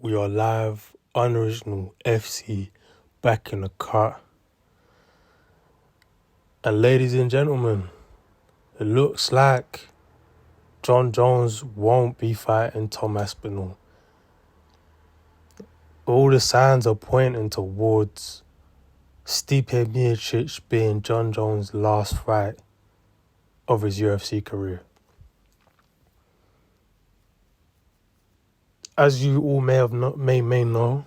We are live, unoriginal FC, back in the cut. And ladies and gentlemen, it looks like Jon Jones won't be fighting Tom Aspinall. All the signs are pointing towards Stipe being Jon Jones' last fight of his UFC career. As you all may know,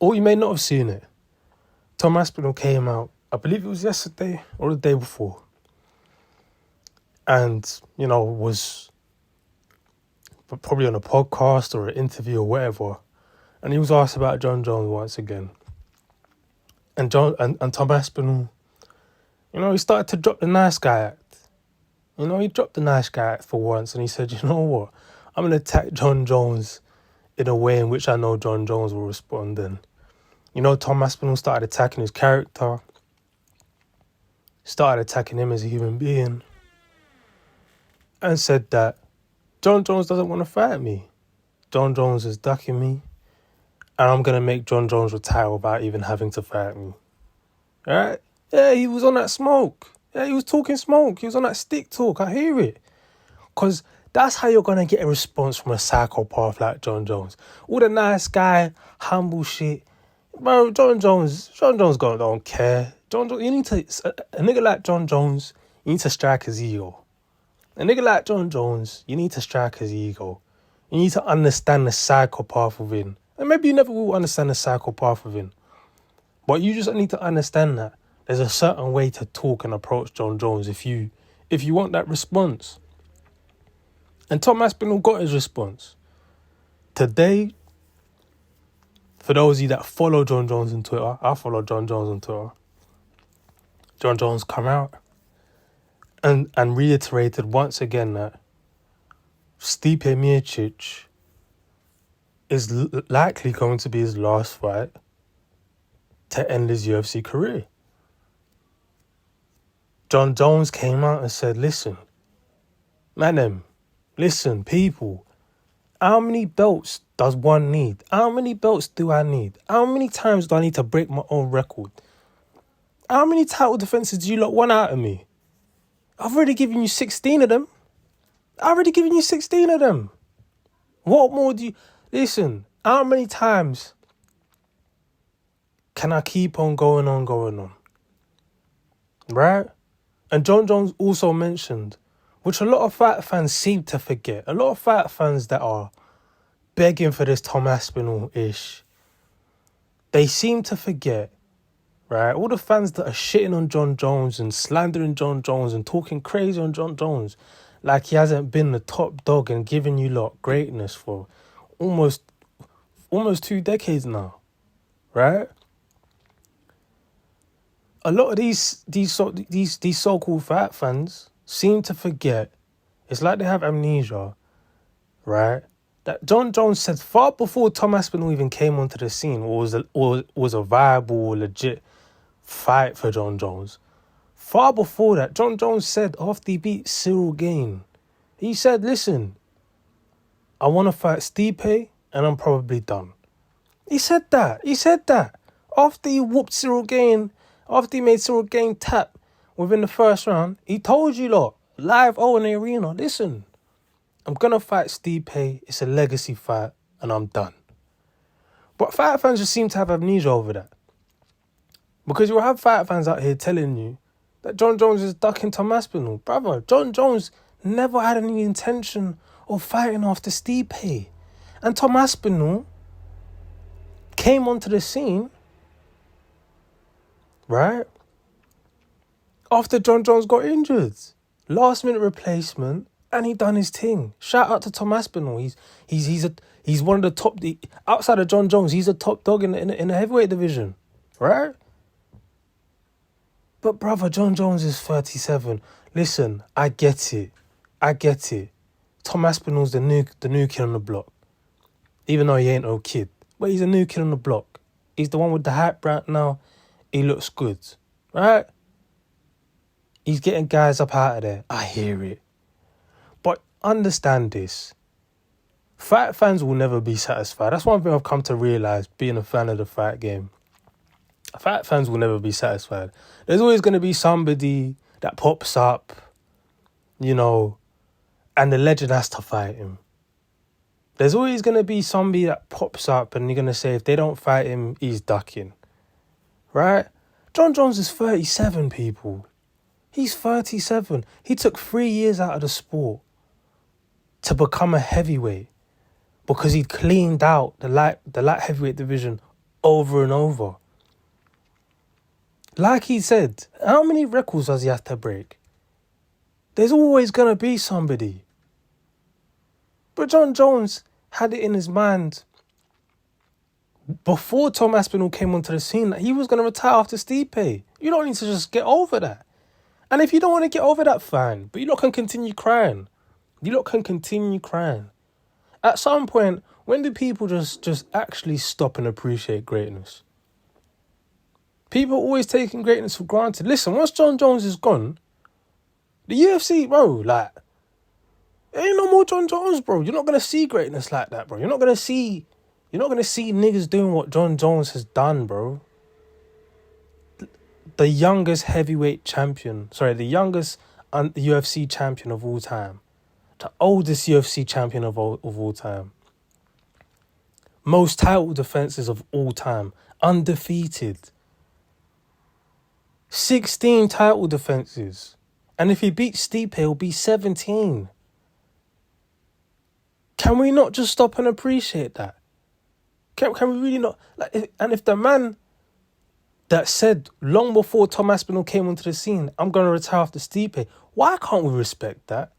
or you may not have seen it, Tom Aspinall came out, I believe it was yesterday or the day before, and, was probably on a podcast or an interview or whatever, and he was asked about Jon Jones once again. And Tom Aspinall, he started to drop the nice guy act. He dropped the nice guy act for once, and he said, you know what, I'm going to attack Jon Jones in a way in which I know Jon Jones will respond. And, Tom Aspinall started attacking his character, started attacking him as a human being, and said that Jon Jones doesn't want to fight me. Jon Jones is ducking me, and I'm going to make Jon Jones retire without even having to fight me. All right? Yeah, he was on that smoke. Yeah, he was talking smoke. He was on that stick talk. I hear it. Because that's how you're going to get a response from a psychopath like Jon Jones. All the nice guy, humble shit. Bro, Jon Jones don't care. A nigga like Jon Jones, you need to strike his ego. A nigga like Jon Jones, you need to strike his ego. You need to understand the psychopath within. And maybe you never will understand the psychopath within. But you just need to understand that there's a certain way to talk and approach Jon Jones if you want that response. And Tom Aspinall got his response. Today, for those of you that follow Jon Jones on Twitter, I follow Jon Jones on Twitter. Jon Jones come out and reiterated once again that Stipe Miocic is likely going to be his last fight to end his UFC career. Jon Jones came out and said, listen, people, how many belts does one need? How many belts do I need? How many times do I need to break my own record? How many title defenses do you lot want out of me? I've already given you 16 of them. What more do you... Listen, how many times can I keep on going on? Right? And Jon Jones also mentioned, which a lot of fight fans seem to forget, a lot of fight fans that are begging for this Tom Aspinall-ish, they seem to forget, right? All the fans that are shitting on Jon Jones and slandering Jon Jones and talking crazy on Jon Jones like he hasn't been the top dog and giving you lot greatness for almost 2 decades now, right? A lot of these so-called fight fans seem to forget, it's like they have amnesia, right? That Jon Jones said far before Tom Aspinall even came onto the scene or was a viable or legit fight for Jon Jones. Far before that, Jon Jones said after he beat Cyril Gane, he said, listen, I want to fight Stipe and I'm probably done. He said that. After he whooped Cyril Gane, after he made Cyril Gane tap within the first round, he told you lot, live in the arena, listen, I'm going to fight Stipe, it's a legacy fight, and I'm done. But fight fans just seem to have amnesia over that. Because you'll have fight fans out here telling you that Jon Jones is ducking Tom Aspinall. Brother, Jon Jones never had any intention of fighting after Stipe. And Tom Aspinall came onto the scene, right, after Jon Jones got injured. Last minute replacement, and he done his thing. Shout out to Tom Aspinall. He's one of the top, outside of Jon Jones, he's a top dog in the heavyweight division, right? But brother, Jon Jones is 37. Listen, I get it. Tom Aspinall's the new kid on the block. Even though he ain't no kid. But he's a new kid on the block. He's the one with the hype right now. He looks good, right? He's getting guys up out of there. I hear it. But understand this. Fight fans will never be satisfied. That's one thing I've come to realise being a fan of the fight game. Fight fans will never be satisfied. There's always going to be somebody that pops up, you know, and the legend has to fight him. There's always going to be somebody that pops up and you're going to say if they don't fight him, he's ducking. Right? Jon Jones is 37, people. He's 37. He took 3 years out of the sport to become a heavyweight because he'd cleaned out the light heavyweight division over and over. Like he said, how many records does he have to break? There's always going to be somebody. But Jon Jones had it in his mind before Tom Aspinall came onto the scene that he was going to retire after Stipe. You don't need to just get over that. And if you don't want to get over that, fine. But you lot can continue crying. At some point, when do people just actually stop and appreciate greatness? People are always taking greatness for granted. Listen, once Jon Jones is gone, the UFC, bro, like, there ain't no more Jon Jones, bro. You're not going to see greatness like that, bro. You're not going to see niggas doing what Jon Jones has done, bro. The youngest heavyweight champion. Sorry, the youngest UFC champion of all time. The oldest UFC champion of all time. Most title defenses of all time. Undefeated. 16 title defenses. And if he beats Stipe, he'll be 17. Can we not just stop and appreciate that? Can we really not? If the man that said long before Tom Aspinall came onto the scene, I'm going to retire after Stipe, why can't we respect that?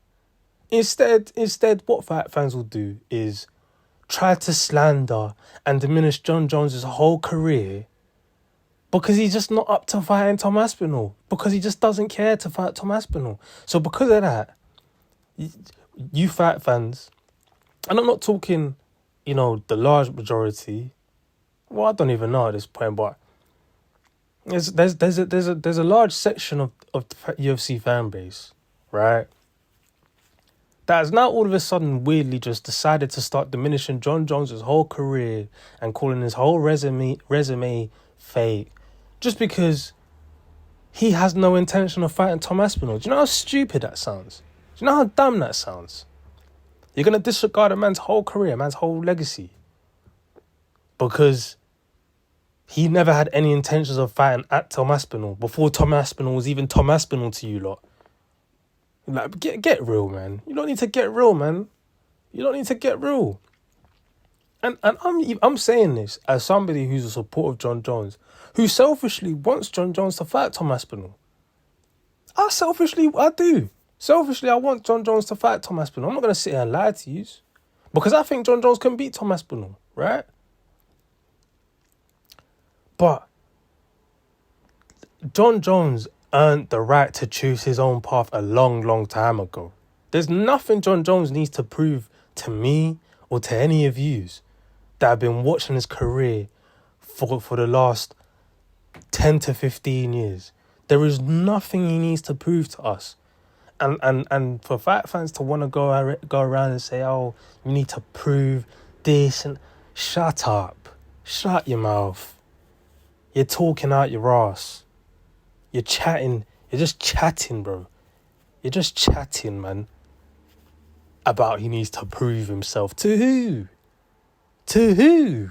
Instead, what fight fans will do is try to slander and diminish Jon Jones' whole career because he's just not up to fighting Tom Aspinall. Because he just doesn't care to fight Tom Aspinall. So because of that, you fight fans, and I'm not talking, the large majority. Well, I don't even know at this point, but there's a large section of the UFC fan base, right? That has now all of a sudden weirdly just decided to start diminishing Jon Jones' whole career and calling his whole resume fake, just because he has no intention of fighting Tom Aspinall. Do you know how stupid that sounds? Do you know how dumb that sounds? You're going to disregard a man's whole career, a man's whole legacy, because he never had any intentions of fighting at Tom Aspinall before Tom Aspinall was even Tom Aspinall to you lot. Like, get real, man. You don't need to get real, man. You don't need to get real. And I'm saying this as somebody who's a supporter of Jon Jones, who selfishly wants Jon Jones to fight Tom Aspinall. I do. Selfishly, I want Jon Jones to fight Tom Aspinall. I'm not going to sit here and lie to you, because I think Jon Jones can beat Tom Aspinall, right? But Jon Jones earned the right to choose his own path a long, long time ago. There's nothing Jon Jones needs to prove to me or to any of yous that have been watching his career for the last 10 to 15 years. There is nothing he needs to prove to us. And for fight fans to want to go around and say, oh, you need to prove this, and shut up. Shut your mouth. You're talking out your ass. You're chatting. You're just chatting, bro. You're just chatting, man. About he needs to prove himself. To who? To who?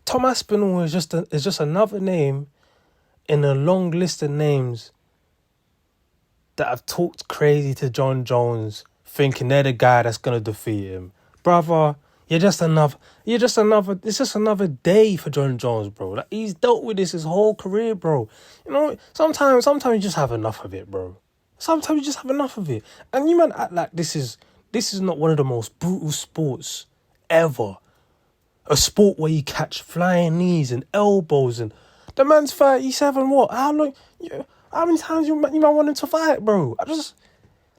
Tom Aspinall is just another name in a long list of names that have talked crazy to Jon Jones, thinking they're the guy that's gonna defeat him. Brother, it's just another day for Jon Jones, bro. Like, he's dealt with this his whole career, bro. Sometimes you just have enough of it, bro. Sometimes you just have enough of it. And you man act like this is not one of the most brutal sports ever. A sport where you catch flying knees and elbows, and the man's 37. What? How many times you might want him to fight, bro?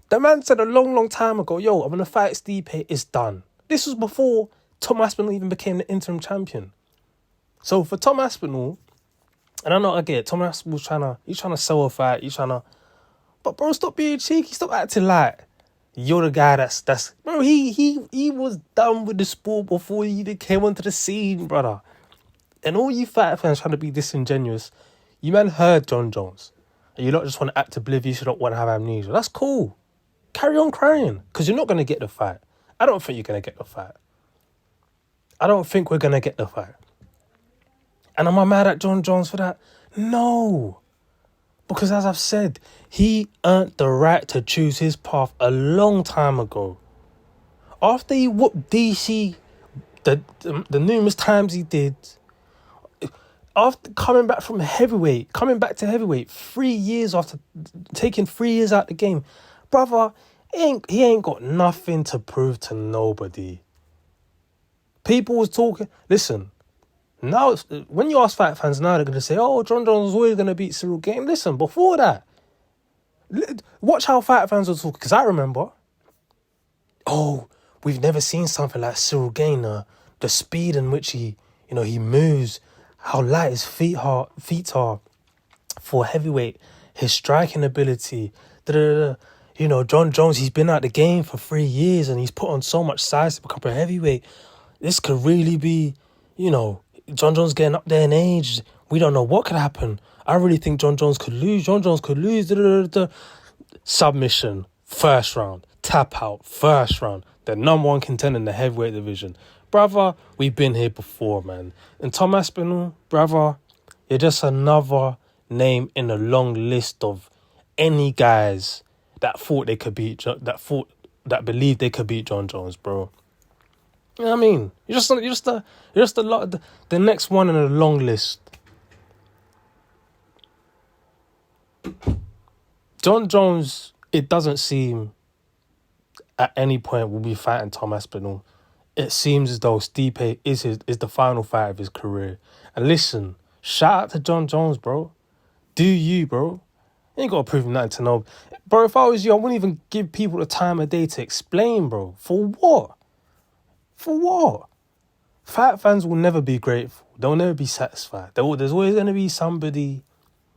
The man said a long, long time ago, yo, I'm gonna fight Stipe. It's done. This was before Tom Aspinall even became the interim champion. So for Tom Aspinall, and I get it, Tom Aspinall's trying to sell a fight. But bro, stop being cheeky. Stop acting like You're the guy that's bro. He was done with the sport before he even came onto the scene, brother. And all you fight fans trying to be disingenuous, you man heard Jon Jones, and you don't just want to act oblivious. You don't want to have amnesia. That's cool. Carry on crying, because you're not gonna get the fight. I don't think you're gonna get the fight. I don't think we're gonna get the fight. And am I mad at Jon Jones for that? No. Because as I've said, he earned the right to choose his path a long time ago. After he whooped DC the numerous times he did, after coming back to heavyweight 3 years after taking 3 years out the game, brother, he ain't got nothing to prove to nobody. People was talking, listen, now, when you ask fight fans now, they're going to say, oh, Jon Jones was always going to beat Cyril Gane. Listen, before that, watch how fight fans were talking. Because I remember, oh, we've never seen something like Cyril Gane. The speed in which he moves, how light his feet are for heavyweight, his striking ability. Jon Jones, he's been out the game for 3 years and he's put on so much size to become a heavyweight. This could really be, Jon Jones getting up there in age. We don't know what could happen. I really think Jon Jones could lose. Submission, first round. Tap out, first round. The number one contender in the heavyweight division. Brother, we've been here before, man. And Tom Aspinall, brother, you're just another name in a long list of any guys that thought they could beat, that believed they could beat Jon Jones, bro. You know what I mean? You're just a lot. The next one in a long list. Jon Jones, it doesn't seem at any point will be fighting Tom Aspinall. It seems as though Stipe is the final fight of his career. And listen, shout out to Jon Jones, bro. Do you, bro? You ain't got to prove nothing to know. Bro, if I was you, I wouldn't even give people the time of day to explain, bro. For what? For what? Fight fans will never be grateful. They'll never be satisfied. There's always going to be somebody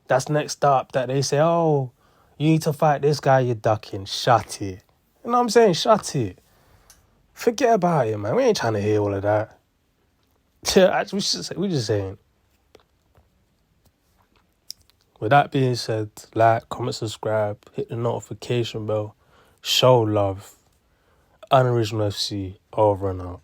that's next up that they say, oh, you need to fight this guy, you're ducking. Shut it. You know what I'm saying? Shut it. Forget about it, man. We ain't trying to hear all of that. We just saying. With that being said, like, comment, subscribe, hit the notification bell, show love. Unoriginal FC, over and out.